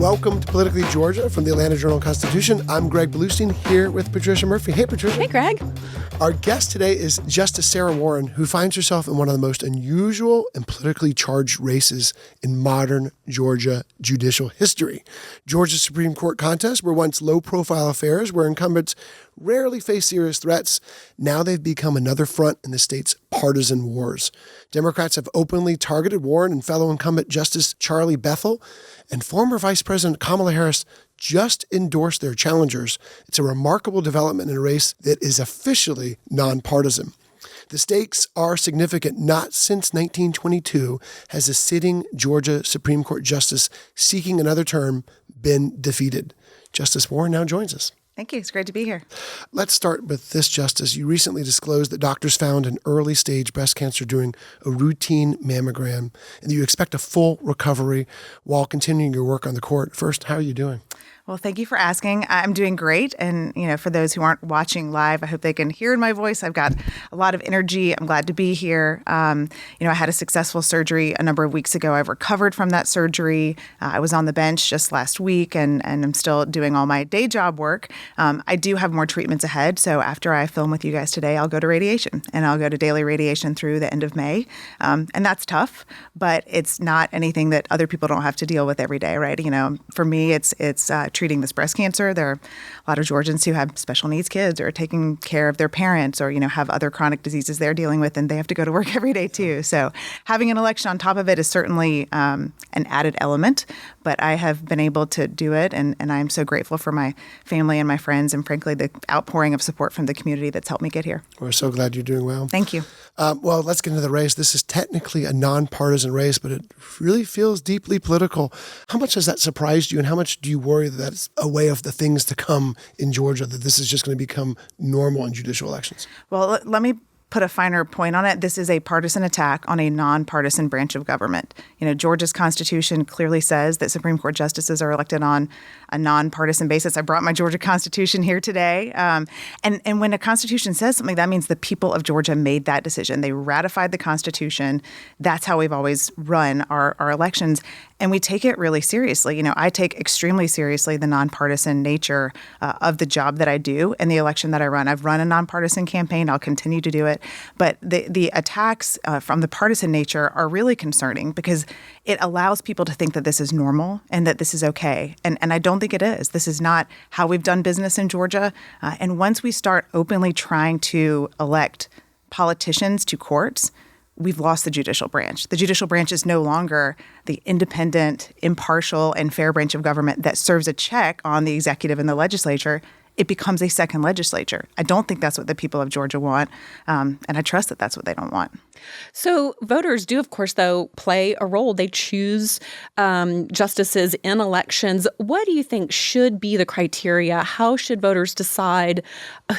Welcome to Politically Georgia from the Atlanta Journal-Constitution. I'm Greg Bluestein here with Patricia Murphy. Hey, Patricia. Hey, Greg. Our guest today is Justice Sarah Warren, who finds herself in one of the most unusual and politically charged races in modern Georgia judicial history. Georgia's Supreme Court contests were once low-profile affairs where incumbents rarely face serious threats. Now they've become another front in the state's partisan wars. Democrats have openly targeted Warren and fellow incumbent Justice Charlie Bethel, and former Vice President Kamala Harris just endorsed their challengers. It's a remarkable development in a race that is officially nonpartisan. The stakes are significant. Not since 1922 has a sitting Georgia Supreme Court justice seeking another term been defeated. Justice Warren now joins us. Thank you. It's great to be here. Let's start with this, Justice. You recently disclosed that doctors found an early-stage breast cancer during a routine mammogram, and that you expect a full recovery while continuing your work on the court. First, how are you doing? Well, thank you for asking. I'm doing great. And, for those who aren't watching live, I hope they can hear in my voice. I've got a lot of energy. I'm glad to be here. I had a successful surgery a number of weeks ago. I've recovered from that surgery. I was on the bench just last week, and I'm still doing all my day job work. I do have more treatments ahead. So after I film with you guys today, I'll go to radiation, and I'll go to daily radiation through the end of May. And that's tough, but it's not anything that other people don't have to deal with every day, right? For me, it's treating this breast cancer. There are a lot of Georgians who have special needs kids or are taking care of their parents or, have other chronic diseases they're dealing with, and they have to go to work every day too. So having an election on top of it is certainly an added element, but I have been able to do it, and I'm so grateful for my family and my friends and, frankly, the outpouring of support from the community that's helped me get here. We're so glad you're doing well. Thank you. Well, let's get into the race. This is technically a nonpartisan race, but it really feels deeply political. How much has that surprised you, and how much do you worry that that's a way of the things to come in Georgia, that this is just going to become normal in judicial elections? Well, let me put a finer point on it. This is a partisan attack on a nonpartisan branch of government. Georgia's Constitution clearly says that Supreme Court justices are elected on a nonpartisan basis. I brought my Georgia Constitution here today. And when a Constitution says something, that means the people of Georgia made that decision. They ratified the Constitution. That's how we've always run our elections. And we take it really seriously. I take extremely seriously the nonpartisan nature of the job that I do and the election that I run. I've run a nonpartisan campaign. I'll continue to do it. But the attacks from the partisan nature are really concerning because it allows people to think that this is normal and that this is okay. And I don't think it is. This is not how we've done business in Georgia. And once we start openly trying to elect politicians to courts, we've lost the judicial branch. The judicial branch is no longer the independent, impartial, and fair branch of government that serves a check on the executive and the legislature. It becomes a second legislature. I don't think that's what the people of Georgia want, and I trust that that's what they don't want. So voters do, of course, though, play a role. They choose justices in elections. What do you think should be the criteria? How should voters decide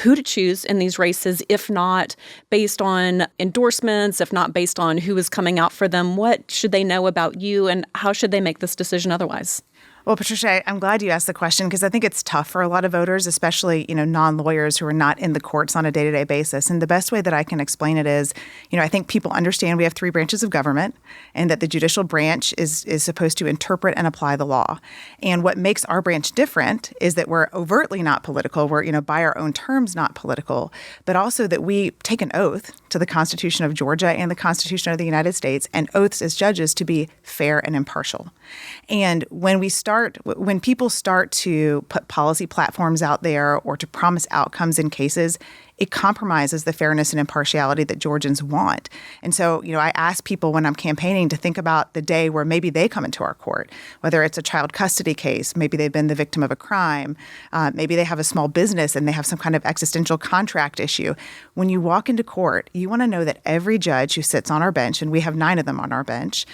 who to choose in these races, if not based on endorsements, if not based on who is coming out for them? What should they know about you, and how should they make this decision otherwise? Well, Patricia, I'm glad you asked the question because I think it's tough for a lot of voters, especially, non-lawyers who are not in the courts on a day-to-day basis. And the best way that I can explain it is, I think people understand we have three branches of government and that the judicial branch is supposed to interpret and apply the law. And what makes our branch different is that we're overtly not political. We're, by our own terms, not political, but also that we take an oath to the Constitution of Georgia and the Constitution of the United States and oaths as judges to be fair and impartial. And when people start to put policy platforms out there or to promise outcomes in cases, it compromises the fairness and impartiality that Georgians want. And so, I ask people when I'm campaigning to think about the day where maybe they come into our court, whether it's a child custody case, maybe they've been the victim of a crime, maybe they have a small business and they have some kind of existential contract issue. When you walk into court, you want to know that every judge who sits on our bench, and we have 9 of them on our bench,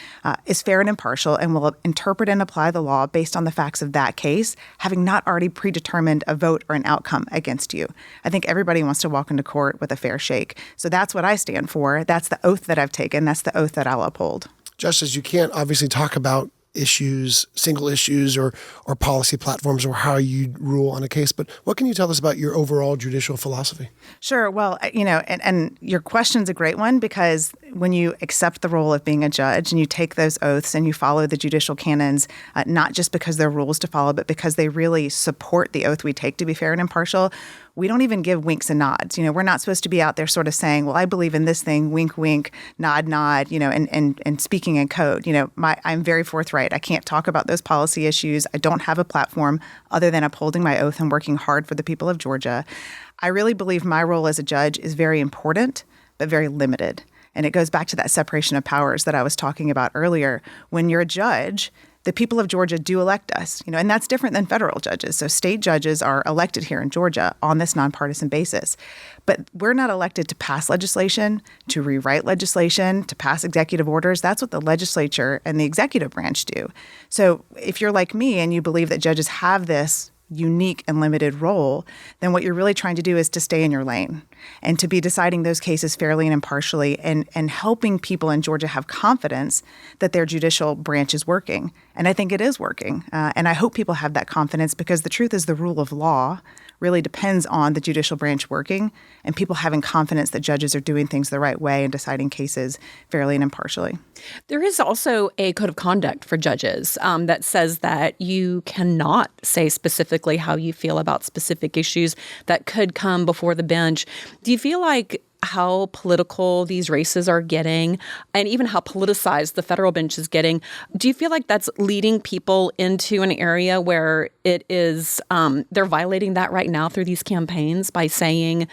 is fair and impartial and will interpret and apply the law based on the facts of that case, having not already predetermined a vote or an outcome against you. I think everybody wants to walk into court with a fair shake. So that's what I stand for. That's the oath that I've taken. That's the oath that I'll uphold. Justice, you can't obviously talk about issues, single issues or policy platforms or how you rule on a case. But what can you tell us about your overall judicial philosophy? Sure. Well, and your question's a great one because when you accept the role of being a judge and you take those oaths and you follow the judicial canons, not just because they're rules to follow, but because they really support the oath we take to be fair and impartial, we don't even give winks and nods. We're not supposed to be out there sort of saying, well, I believe in this thing, wink, wink, nod, nod, and speaking in code. I'm very forthright. I can't talk about those policy issues. I don't have a platform other than upholding my oath and working hard for the people of Georgia. I really believe my role as a judge is very important, but very limited. And it goes back to that separation of powers that I was talking about earlier. When you're a judge, the people of Georgia do elect us, and that's different than federal judges. So state judges are elected here in Georgia on this nonpartisan basis. But we're not elected to pass legislation, to rewrite legislation, to pass executive orders. That's what the legislature and the executive branch do. So if you're like me and you believe that judges have this unique and limited role, then what you're really trying to do is to stay in your lane and to be deciding those cases fairly and impartially and helping people in Georgia have confidence that their judicial branch is working. And I think it is working. And I hope people have that confidence because the truth is the rule of law really depends on the judicial branch working and people having confidence that judges are doing things the right way and deciding cases fairly and impartially. There is also a code of conduct for judges that says that you cannot say specifically how you feel about specific issues that could come before the bench. Do you feel like how political these races are getting and even how politicized the federal bench is getting, do you feel like that's leading people into an area where it is they're violating that right now through these campaigns by saying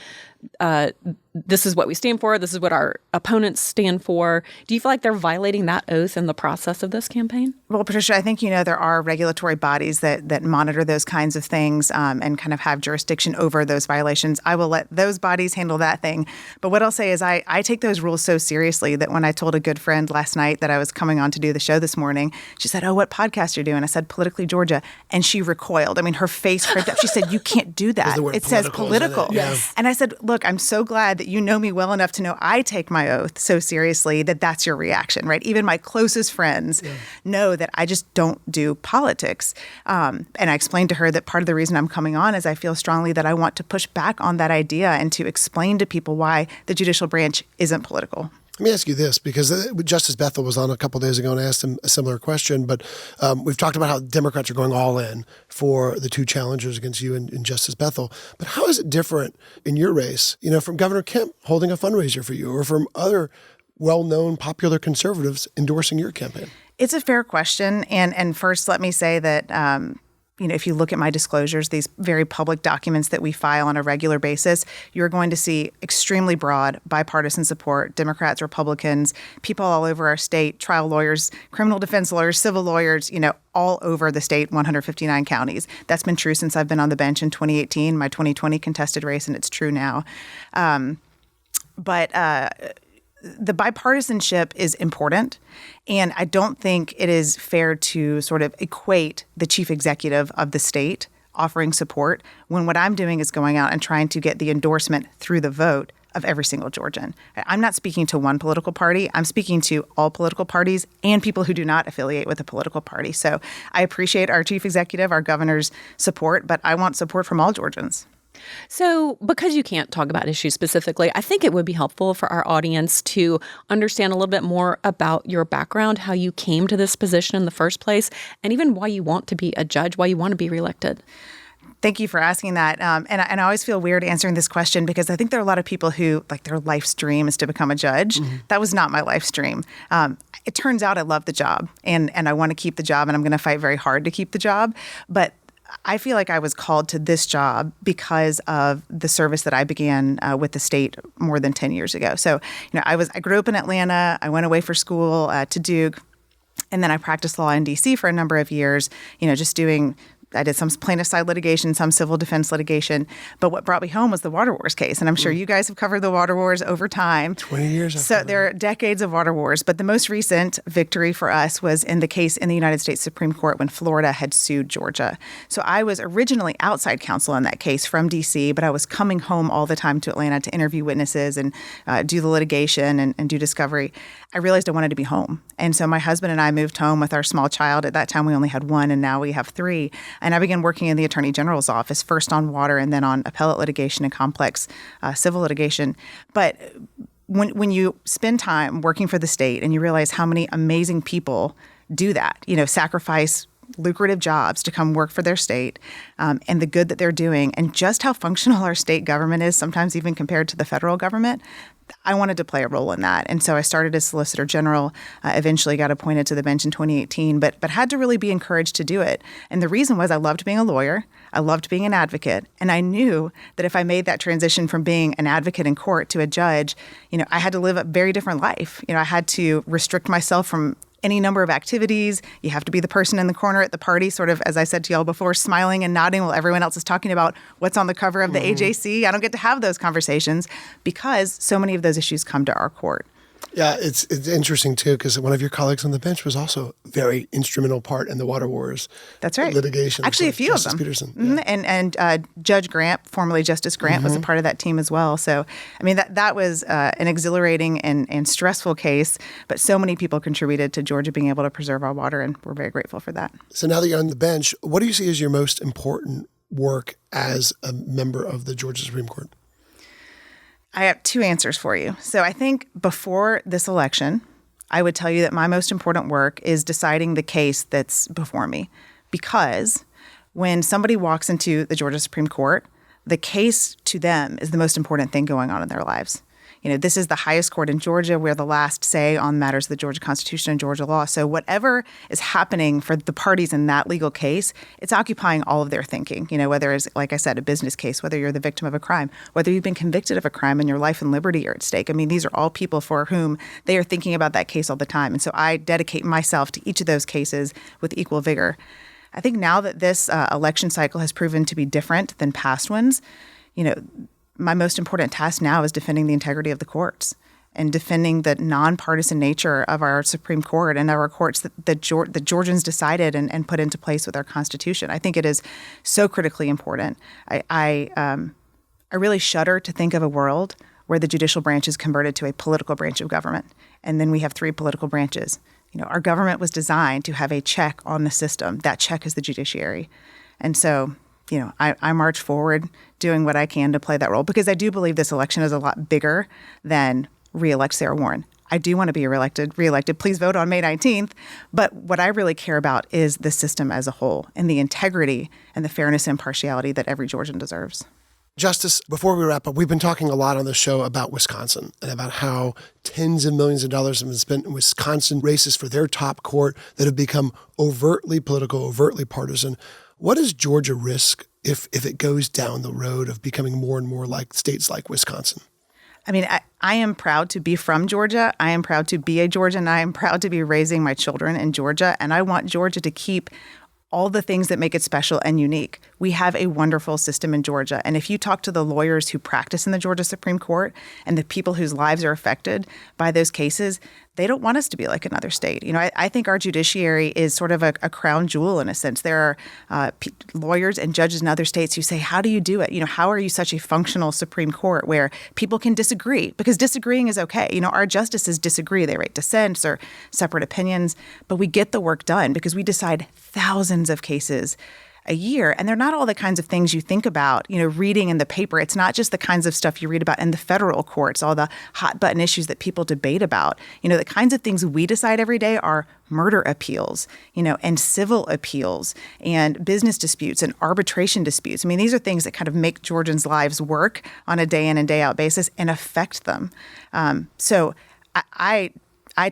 this is what we stand for, this is what our opponents stand for? Do you feel like they're violating that oath in the process of this campaign? Well, Patricia, I think there are regulatory bodies that monitor those kinds of things and kind of have jurisdiction over those violations. I will let those bodies handle that thing. But what I'll say is I take those rules so seriously that when I told a good friend last night that I was coming on to do the show this morning, she said, "Oh, what podcast are you doing?" I said, "Politically Georgia." And she recoiled. I mean, her face cracked up. She said, "You can't do that. It says political." Yes. And I said, "Look, I'm so glad that you know me well enough to know I take my oath so seriously that that's your reaction, right? Even my closest friends know that I just don't do politics." And I explained to her that part of the reason I'm coming on is I feel strongly that I want to push back on that idea and to explain to people why the judicial branch isn't political. Let me ask you this, because Justice Bethel was on a couple of days ago and I asked him a similar question, but we've talked about how Democrats are going all in for the two challengers against you and Justice Bethel. But how is it different in your race, from Governor Kemp holding a fundraiser for you or from other well-known popular conservatives endorsing your campaign? It's a fair question. And first, let me say that if you look at my disclosures, these very public documents that we file on a regular basis, you're going to see extremely broad bipartisan support, Democrats, Republicans, people all over our state, trial lawyers, criminal defense lawyers, civil lawyers, all over the state, 159 counties. That's been true since I've been on the bench in 2018, my 2020 contested race, and it's true now. But the bipartisanship is important, and I don't think it is fair to sort of equate the chief executive of the state offering support when what I'm doing is going out and trying to get the endorsement through the vote of every single Georgian. I'm not speaking to one political party. I'm speaking to all political parties and people who do not affiliate with a political party. So I appreciate our chief executive, our governor's support, but I want support from all Georgians. So because you can't talk about issues specifically, I think it would be helpful for our audience to understand a little bit more about your background, how you came to this position in the first place, and even why you want to be a judge, why you want to be reelected. Thank you for asking that. And I always feel weird answering this question because I think there are a lot of people who, like, their life's dream is to become a judge. Mm-hmm. That was not my life's dream. It turns out I love the job, and I want to keep the job, and I'm going to fight very hard to keep the job. But I feel like I was called to this job because of the service that I began with the state more than 10 years ago. So, I grew up in Atlanta. I went away for school to Duke. And then I practiced law in D.C. for a number of years, just doing I did some plaintiff side litigation, some civil defense litigation. But what brought me home was the water wars case. And I'm sure you guys have covered the water wars over time. 20 years. So there are decades of water wars. But the most recent victory for us was in the case in the United States Supreme Court when Florida had sued Georgia. So I was originally outside counsel in that case from D.C., but I was coming home all the time to Atlanta to interview witnesses and do the litigation and do discovery. I realized I wanted to be home. And so my husband and I moved home with our small child. At that time, we only had one, and now we have three. And I began working in the Attorney General's office, first on water and then on appellate litigation and complex civil litigation. But when you spend time working for the state and you realize how many amazing people do that, sacrifice lucrative jobs to come work for their state and the good that they're doing and just how functional our state government is, sometimes even compared to the federal government, I wanted to play a role in that. And so I started as Solicitor General, eventually got appointed to the bench in 2018, but had to really be encouraged to do it. And the reason was I loved being a lawyer, I loved being an advocate, and I knew that if I made that transition from being an advocate in court to a judge, I had to live a very different life. I had to restrict myself from any number of activities. You have to be the person in the corner at the party, sort of, as I said to y'all before, smiling and nodding while everyone else is talking about what's on the cover of the AJC. I don't get to have those conversations because so many of those issues come to our court. Yeah, it's interesting, too, because one of your colleagues on the bench was also a very instrumental part in the water wars. That's right. Litigation. Actually, a few Justice of them. Peterson. Mm-hmm. Yeah. And Judge Grant, formerly Justice Grant, was a part of that team as well. So, that was an exhilarating and stressful case, but so many people contributed to Georgia being able to preserve our water, and we're very grateful for that. So now that you're on the bench, what do you see as your most important work as a member of the Georgia Supreme Court? I have two answers for you. So I think before this election, I would tell you that my most important work is deciding the case that's before me. Because when somebody walks into the Georgia Supreme Court, the case to them is the most important thing going on in their lives. This is the highest court in Georgia. We're the last say on matters of the Georgia Constitution and Georgia law. So whatever is happening for the parties in that legal case, it's occupying all of their thinking. Whether it's, like I said, a business case, whether you're the victim of a crime, whether you've been convicted of a crime and your life and liberty are at stake. These are all people for whom they are thinking about that case all the time. And so I dedicate myself to each of those cases with equal vigor. I think now that this election cycle has proven to be different than past ones, my most important task now is defending the integrity of the courts and defending the nonpartisan nature of our Supreme Court and our courts that the Georgians decided and put into place with our Constitution. I think it is so critically important. I really shudder to think of a world where the judicial branch is converted to a political branch of government, and then we have three political branches. Our government was designed to have a check on the system. That check is the judiciary. And so I march forward doing what I can to play that role because I do believe this election is a lot bigger than re-elect Sarah Warren. I do want to be reelected. Please vote on May 19th. But what I really care about is the system as a whole and the integrity and the fairness and impartiality that every Georgian deserves. Justice, before we wrap up, we've been talking a lot on the show about Wisconsin and about how tens of millions of dollars have been spent in Wisconsin races for their top court that have become overtly political, overtly partisan. What does Georgia risk if it goes down the road of becoming more and more like states like Wisconsin? I am proud to be from Georgia. I am proud to be a Georgian. I am proud to be raising my children in Georgia. And I want Georgia to keep all the things that make it special and unique. We have a wonderful system in Georgia. And if you talk to the lawyers who practice in the Georgia Supreme Court and the people whose lives are affected by those cases, they don't want us to be like another state. I think our judiciary is sort of a crown jewel in a sense. There are lawyers and judges in other states who say, how do you do it? How are you such a functional Supreme Court where people can disagree? Because disagreeing is okay. Our justices disagree. They write dissents or separate opinions, but we get the work done because we decide thousands of cases a year. And they're not all the kinds of things you think about, reading in the paper. It's not just the kinds of stuff you read about in the federal courts, all the hot button issues that people debate about. The kinds of things we decide every day are murder appeals, and civil appeals and business disputes and arbitration disputes. These are things that kind of make Georgians' lives work on a day in and day out basis and affect them. So I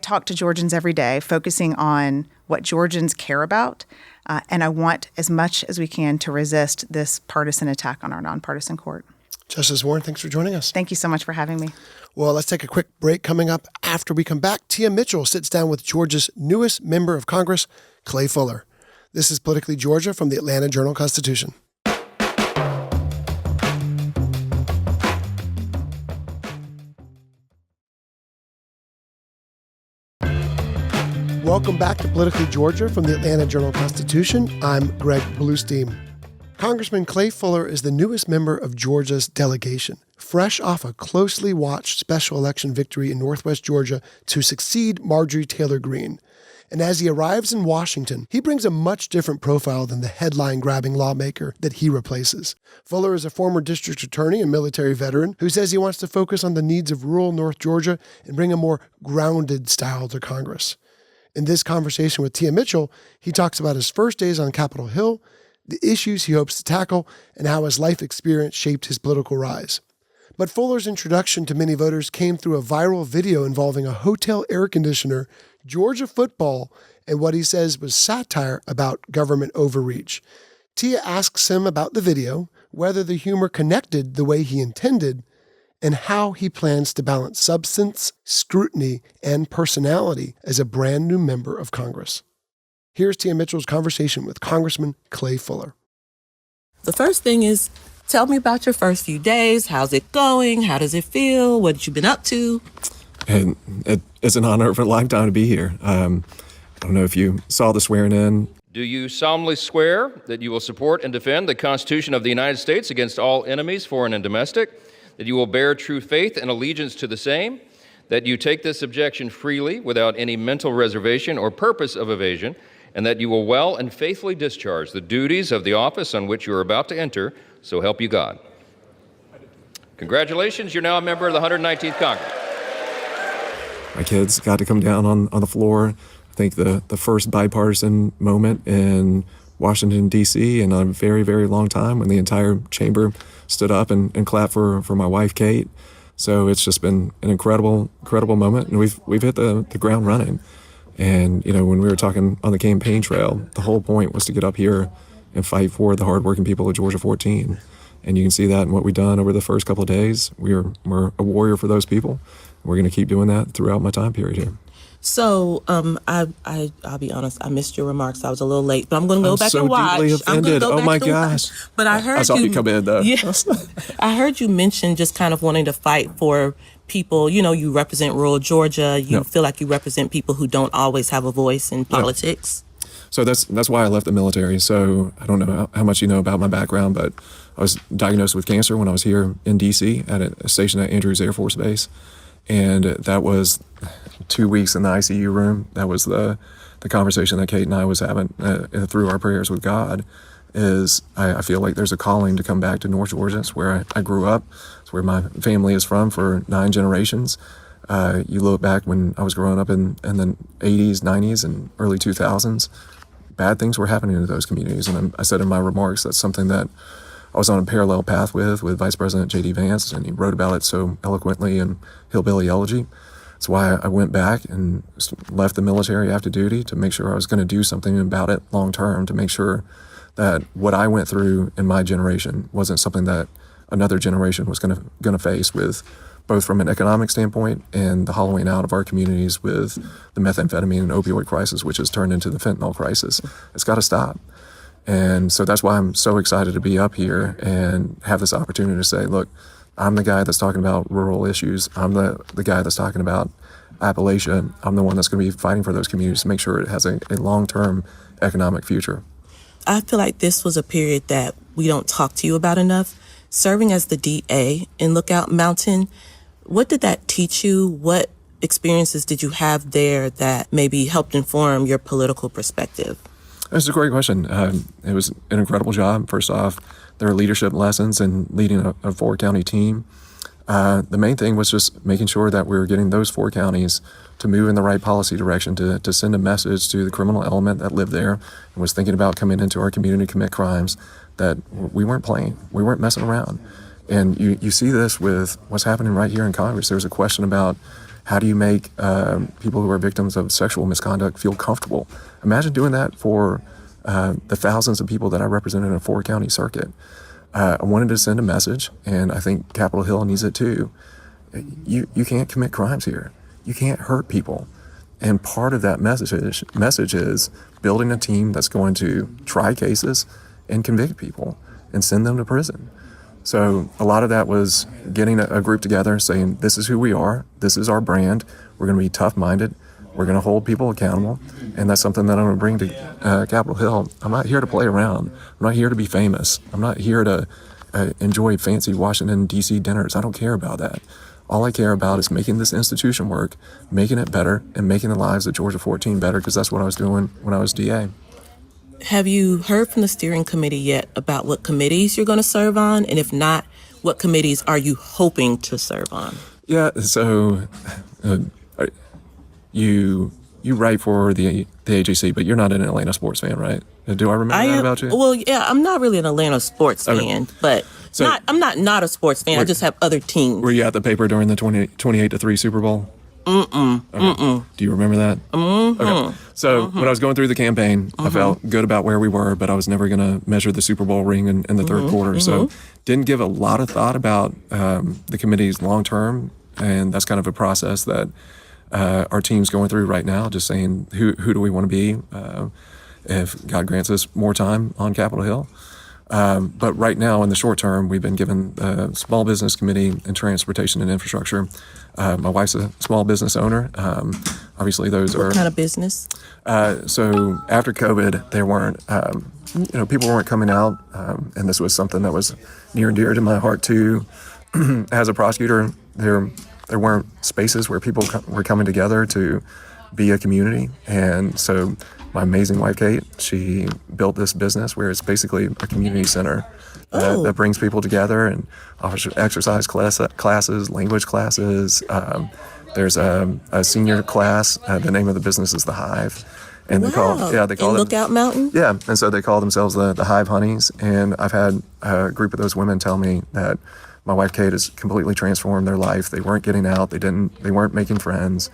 talk to Georgians every day, focusing on what Georgians care about. And I want as much as we can to resist this partisan attack on our nonpartisan court. Justice Warren, thanks for joining us. Thank you so much for having me. Well, let's take a quick break. Coming up after we come back, Tia Mitchell sits down with Georgia's newest member of Congress, Clay Fuller. This is Politically Georgia from the Atlanta Journal-Constitution. Welcome back to Politically Georgia from the Atlanta Journal-Constitution. I'm Greg Bluestein. Congressman Clay Fuller is the newest member of Georgia's delegation, fresh off a closely watched special election victory in Northwest Georgia to succeed Marjorie Taylor Greene. And as he arrives in Washington, he brings a much different profile than the headline-grabbing lawmaker that he replaces. Fuller is a former district attorney and military veteran who says he wants to focus on the needs of rural North Georgia and bring a more grounded style to Congress. In this conversation with Tia Mitchell, he talks about his first days on Capitol Hill, the issues he hopes to tackle, and how his life experience shaped his political rise. But Fuller's introduction to many voters came through a viral video involving a hotel air conditioner, Georgia football, and what he says was satire about government overreach. Tia asks him about the video, whether the humor connected the way he intended, and how he plans to balance substance, scrutiny, and personality as a brand new member of Congress. Here's Tia Mitchell's conversation with Congressman Clay Fuller. The first thing is, tell me about your first few days. How's it going? How does it feel? What have you been up to? And it's an honor of a lifetime to be here. I don't know if you saw the swearing in. Do you solemnly swear that you will support and defend the Constitution of the United States against all enemies, foreign and domestic, that you will bear true faith and allegiance to the same, that you take this objection freely without any mental reservation or purpose of evasion, and that you will well and faithfully discharge the duties of the office on which you are about to enter, so help you God? Congratulations, you're now a member of the 119th Congress. My kids got to come down on the floor. I think the first bipartisan moment in Washington, D.C. in a very, very long time when the entire chamber stood up and clapped for my wife, Kate. So it's just been an incredible moment, and we've hit the ground running. And, you know, when we were talking on the campaign trail, the whole point was to get up here and fight for the hardworking people of Georgia 14. And you can see that in what we've done over the first couple of days. We're a warrior for those people. We're going to keep doing that throughout my time period here. So, I'll be honest, I missed your remarks. I was a little late, but I'm going to go back so and watch. Deeply offended. I'm oh my gosh! gosh! But I heard I saw you come in though. Yes, I heard you mention just kind of wanting to fight for people. You know, you represent rural Georgia. You feel like you represent people who don't always have a voice in politics. So that's why I left the military. So I don't know how much you know about my background, but I was diagnosed with cancer when I was here in D.C. at a station at Andrews Air Force Base. And that was 2 weeks in the ICU room. That was the conversation that Kate and I was having through our prayers with God. Is I feel like there's a calling to come back to North Georgia. It's where I grew up. It's where my family is from for 9 generations. You look back when I was growing up in the 80s, 90s, and early 2000s, bad things were happening to those communities. And I said in my remarks that's something that I was on a parallel path with Vice President J.D. Vance, and he wrote about it so eloquently in Hillbilly Elegy. That's why I went back and left the military after duty to make sure I was going to do something about it long term, to make sure that what I went through in my generation wasn't something that another generation was going to face, with both from an economic standpoint and the hollowing out of our communities with the methamphetamine and opioid crisis, which has turned into the fentanyl crisis. It's got to stop. And so that's why I'm so excited to be up here and have this opportunity to say, look, I'm the guy that's talking about rural issues. I'm the guy that's talking about Appalachia. I'm the one that's going to be fighting for those communities to make sure it has a long-term economic future. I feel like this was a period that we don't talk to you about enough. Serving as the DA in Lookout Mountain, what did that teach you? What experiences did you have there that maybe helped inform your political perspective? That's a great question. It was an incredible job. First off, there are leadership lessons in leading a 4-county team. The main thing was just making sure that we were getting those 4 counties to move in the right policy direction, to send a message to the criminal element that lived there and was thinking about coming into our community to commit crimes, that we weren't playing, we weren't messing around. And you see this with what's happening right here in Congress. There's a question about how do you make people who are victims of sexual misconduct feel comfortable? Imagine doing that for the thousands of people that I represent in a 4-county circuit. I wanted to send a message, and I think Capitol Hill needs it too. You can't commit crimes here. You can't hurt people. And part of that message is building a team that's going to try cases and convict people and send them to prison. So a lot of that was getting a group together saying, this is who we are, this is our brand, we're going to be tough-minded, we're going to hold people accountable, and that's something that I'm going to bring to Capitol Hill. I'm not here to play around. I'm not here to be famous. I'm not here to enjoy fancy Washington, D.C. dinners. I don't care about that. All I care about is making this institution work, making it better, and making the lives of Georgia 14 better, because that's what I was doing when I was DA. Have you heard from the steering committee yet about what committees you're going to serve on? And if not, what committees are you hoping to serve on? Yeah, so you write for the AJC, but you're not an Atlanta sports fan, right? Do I remember that about you? Well, yeah, I'm not really an Atlanta sports fan, but I'm not a sports fan. I just have other teams. Were you at the paper during the 28-3 Super Bowl? Okay. Do you remember that? Okay. So when I was going through the campaign, I felt good about where we were, but I was never going to measure the Super Bowl ring in the third quarter. So didn't give a lot of thought about the committee's long term, and that's kind of a process that our team's going through right now, just saying who do we want to be if God grants us more time on Capitol Hill. But right now, in the short term, we've been given the Small Business Committee and Transportation and Infrastructure. My wife's a small business owner. Obviously, those What kind of business? So after COVID, there weren't, people weren't coming out, and this was something that was near and dear to my heart too. As a prosecutor, there weren't spaces where people were coming together to be a community, and so my amazing wife, Kate, she built this business where it's basically a community center that brings people together and offers exercise classes, language classes. There's a senior class. The name of the business is The Hive. And they call them Lookout Mountain? Yeah, and so they call themselves the Hive Honeys. And I've had a group of those women tell me that my wife, Kate, has completely transformed their life. They weren't getting out. They weren't making friends.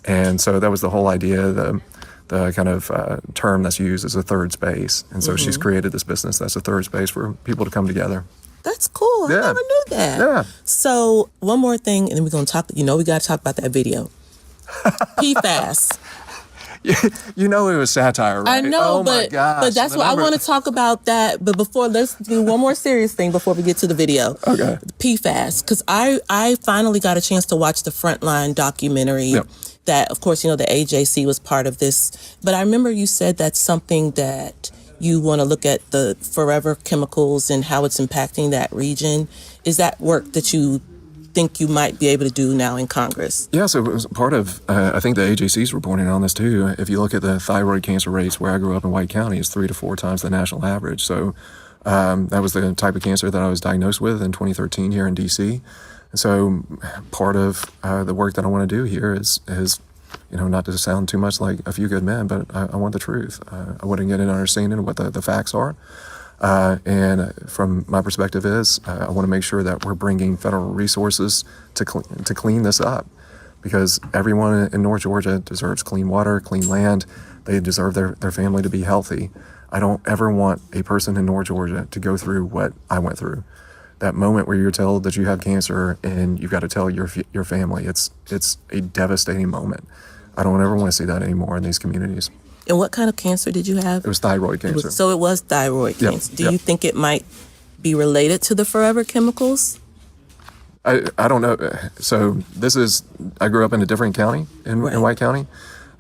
And so that was the whole idea. The kind of term that's used is a third space. And so she's created this business that's a third space for people to come together. That's cool. I never knew that. Yeah. So one more thing, and then we're going to talk, we got to talk about that video. PFAS. You know it was satire, right? I know, oh my gosh, but that's what I want to talk about that. But let's do one more serious thing before we get to the video. Okay. PFAS, because I finally got a chance to watch the Frontline documentary. Yep. That, of course, the AJC was part of this. But I remember you said that's something that you want to look at the forever chemicals and how it's impacting that region. Is that work that you think you might be able to do now in Congress? Yeah, so it was part of, I think the AJC's reporting on this too. If you look at the thyroid cancer rates where I grew up in White County, it's 3 to 4 times the national average. So that was the type of cancer that I was diagnosed with in 2013 here in D.C. And so part of the work that I want to do here is not to sound too much like A Few Good Men, but I want the truth. I want to get an understanding of what the facts are. And from my perspective I want to make sure that we're bringing federal resources to clean this up, because everyone in North Georgia deserves clean water, clean land. They deserve their family to be healthy. I don't ever want a person in North Georgia to go through what I went through. That moment where you're told that you have cancer and you've got to tell your family, it's a devastating moment. I don't ever want to see that anymore in these communities. And what kind of cancer did you have? It was thyroid cancer. It was thyroid cancer. Do you think it might be related to the forever chemicals? I don't know. So I grew up in a different county in White County.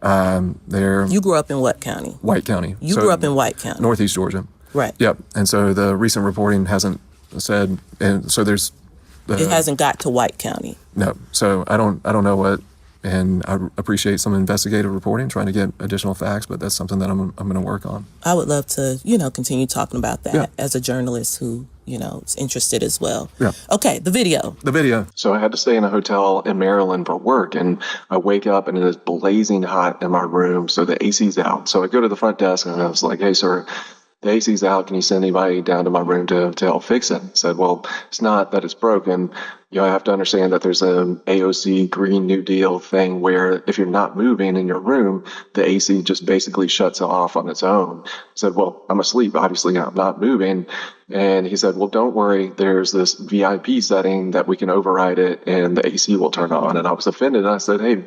You grew up in what county? White County. You grew up in White County. Northeast Georgia. Right. Yep. And so the recent reporting hasn't said, and so there's... it hasn't got to White County. No. So I don't know what, and I appreciate some investigative reporting, trying to get additional facts, but that's something that I'm going to work on. I would love to, continue talking about that as a journalist who, is interested as well. Yeah. Okay, the video. So I had to stay in a hotel in Maryland for work, and I wake up and it is blazing hot in my room, so the AC's out. So I go to the front desk and I was like, "Hey, sir, the AC's out. Can you send anybody down to my room to help fix it?" I said, "Well, it's not that it's broken. I have to understand that there's an AOC Green New Deal thing where if you're not moving in your room, the AC just basically shuts off on its own." I said, "Well, I'm asleep. Obviously, I'm not moving." And he said, well, don't worry, there's this VIP setting that we can override it and the AC will turn on. And I was offended. And I said, hey,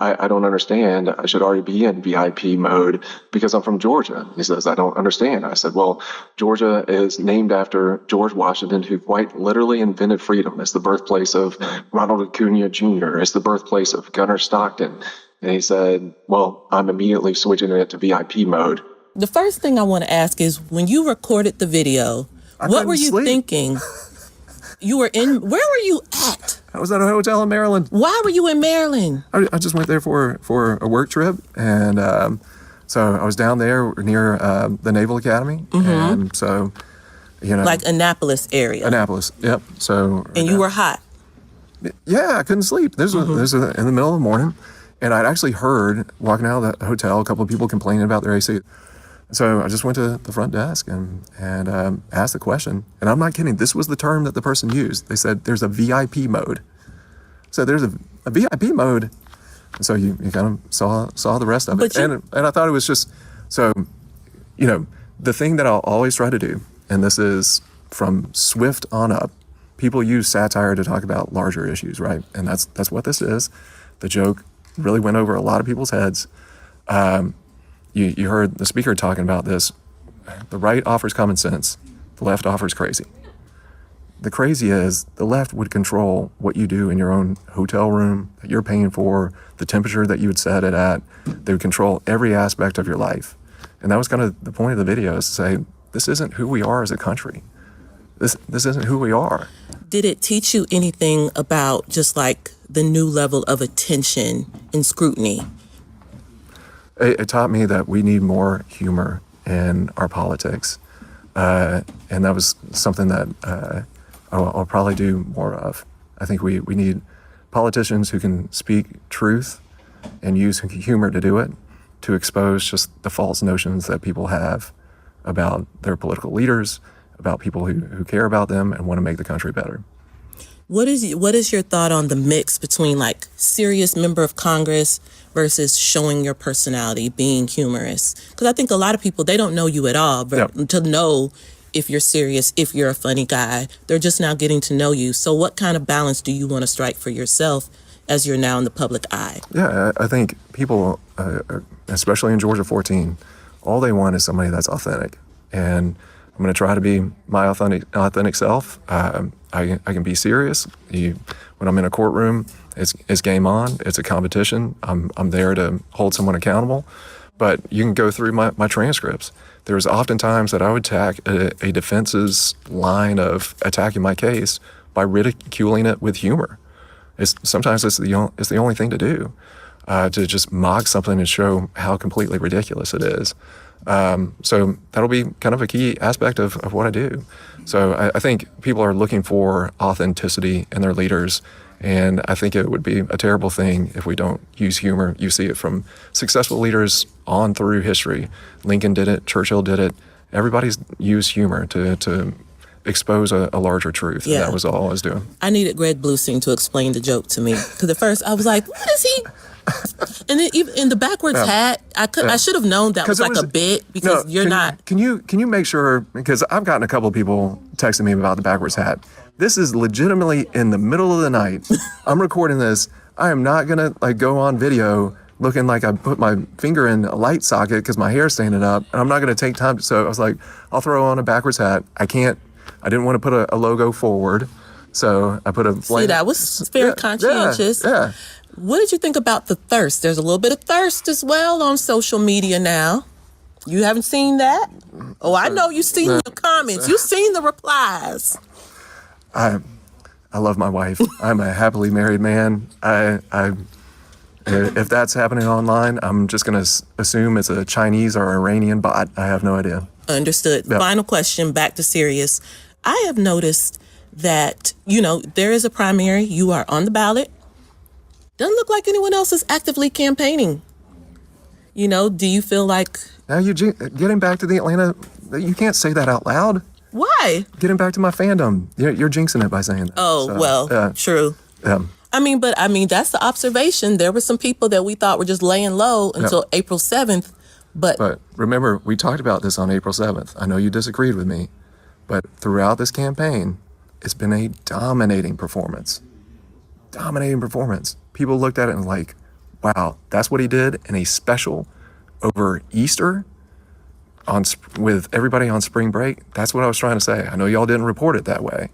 I don't understand. I should already be in VIP mode because I'm from Georgia. He says, I don't understand. I said, well, Georgia is named after George Washington, who quite literally invented freedom. It's the birthplace of Ronald Acuna Jr. It's the birthplace of Gunnar Stockton. And he said, well, I'm immediately switching it to VIP mode. The first thing I want to ask is, when you recorded the video, what were you thinking? You were where were you at? I was at a hotel in Maryland. Why were you in Maryland? I just went there for a work trip, and so I was down there near the Naval Academy, and so, like Annapolis area. Annapolis, yep. So and you were hot. Yeah, I couldn't sleep. This was in the middle of the morning, and I'd actually heard walking out of the hotel a couple of people complaining about their AC. So I just went to the front desk and asked the question. And I'm not kidding. This was the term that the person used. They said, there's a VIP mode. So there's a VIP mode. And so you kind of saw the rest of it. And I thought it was just, so, the thing that I'll always try to do, and this is from Swift on up, people use satire to talk about larger issues, right? And that's what this is. The joke really went over a lot of people's heads. You heard the speaker talking about this. The right offers common sense. The left offers crazy. The crazy is the left would control what you do in your own hotel room that you're paying for, the temperature that you would set it at. They would control every aspect of your life. And that was kind of the point of the video, is to say, this isn't who we are as a country. This isn't who we are. Did it teach you anything about just like the new level of attention and scrutiny? It taught me that we need more humor in our politics. And that was something that I'll probably do more of. I think we need politicians who can speak truth and use humor to do it, to expose just the false notions that people have about their political leaders, about people who care about them and want to make the country better. What is your thought on the mix between like serious member of Congress versus showing your personality, being humorous? Because I think a lot of people, they don't know you at all, but to know if you're serious, if you're a funny guy, they're just now getting to know you. So what kind of balance do you want to strike for yourself as you're now in the public eye? Yeah, I think people, especially in Georgia 14, all they want is somebody that's authentic. And I'm going to try to be my authentic self. I can be serious. When I'm in a courtroom, it's game on. It's a competition. I'm there to hold someone accountable. But you can go through my transcripts. There's often times that I would attack a defense's line of attacking my case by ridiculing it with humor. Sometimes it's the only thing to do, to just mock something and show how completely ridiculous it is. So that'll be kind of a key aspect of what I do. So I think people are looking for authenticity in their leaders, and I think it would be a terrible thing if we don't use humor. You see it from successful leaders on through history. Lincoln did it, Churchill did it. Everybody's used humor to expose a larger truth, and that was all I was doing. I needed Greg Bluestein to explain the joke to me, because at first I was like, what is he? And then even in the backwards hat, I should have known that was like a bit, because you're not. Can you make sure, because I've gotten a couple of people texting me about the backwards hat. This is legitimately in the middle of the night. I'm recording this. I am not gonna go on video looking like I put my finger in a light socket because my hair's standing up, and I'm not gonna take time. So I was like, I'll throw on a backwards hat. I didn't want to put a logo forward, so I put a blank. See, that was very conscientious. Yeah. What did you think about the thirst? There's a little bit of thirst as well on social media now. You haven't seen that? Oh, I know you've seen the comments. You've seen the replies. I love my wife. I'm a happily married man. If that's happening online, I'm just going to assume it's a Chinese or Iranian bot. I have no idea. Understood. Yep. Final question, back to serious. I have noticed that, there is a primary. You are on the ballot. Doesn't look like anyone else is actively campaigning. Do you feel like... Now you're getting back to the Atlanta... You can't say that out loud. Why? Getting back to my fandom. You're jinxing it by saying that. Oh, true. But that's the observation. There were some people that we thought were just laying low until April 7th. But remember, we talked about this on April 7th. I know you disagreed with me, But throughout this campaign, it's been a dominating performance. Dominating performance. People looked at it and like, wow, that's what he did in a special over Easter with everybody on spring break. That's what I was trying to say. I know y'all didn't report it that way.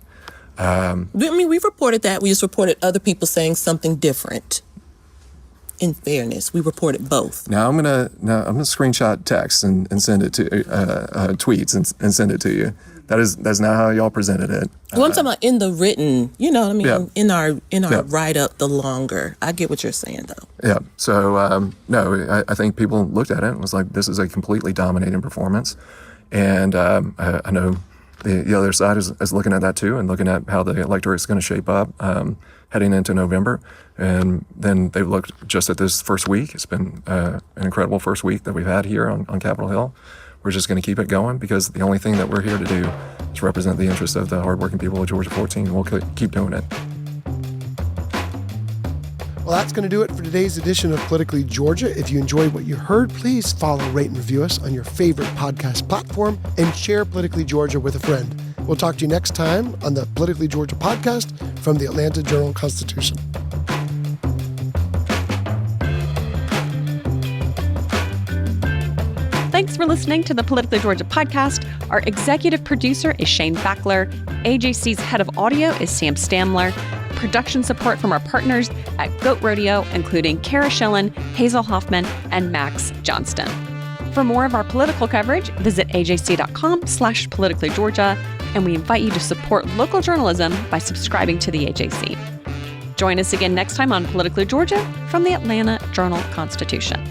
We've reported that. We just reported other people saying something different. In fairness, we reported both. Now I'm gonna screenshot text and send it to tweets and send it to you. That's not how y'all presented it. Well, I'm talking about in the written, you know what I mean? Yeah. In our write-up, the longer. I get what you're saying, though. Yeah. So, no, I think people looked at it and was like, this is a completely dominating performance. And I know the other side is looking at that too and looking at how the electorate is going to shape up heading into November. And then they've looked just at this first week. It's been an incredible first week that we've had here on Capitol Hill. We're just going to keep it going because the only thing that we're here to do is represent the interests of the hardworking people of Georgia 14. We'll keep doing it. Well, that's going to do it for today's edition of Politically Georgia. If you enjoyed what you heard, please follow, rate, and review us on your favorite podcast platform and share Politically Georgia with a friend. We'll talk to you next time on the Politically Georgia podcast from the Atlanta Journal-Constitution. Thanks for listening to the Politically Georgia podcast. Our executive producer is Shane Fackler. AJC's head of audio is Sam Stamler. Production support from our partners at Goat Rodeo, including Kara Schillen, Hazel Hoffman, and Max Johnston. For more of our political coverage, visit ajc.com/politicallygeorgia, and we invite you to support local journalism by subscribing to the AJC. Join us again next time on Politically Georgia from the Atlanta Journal-Constitution.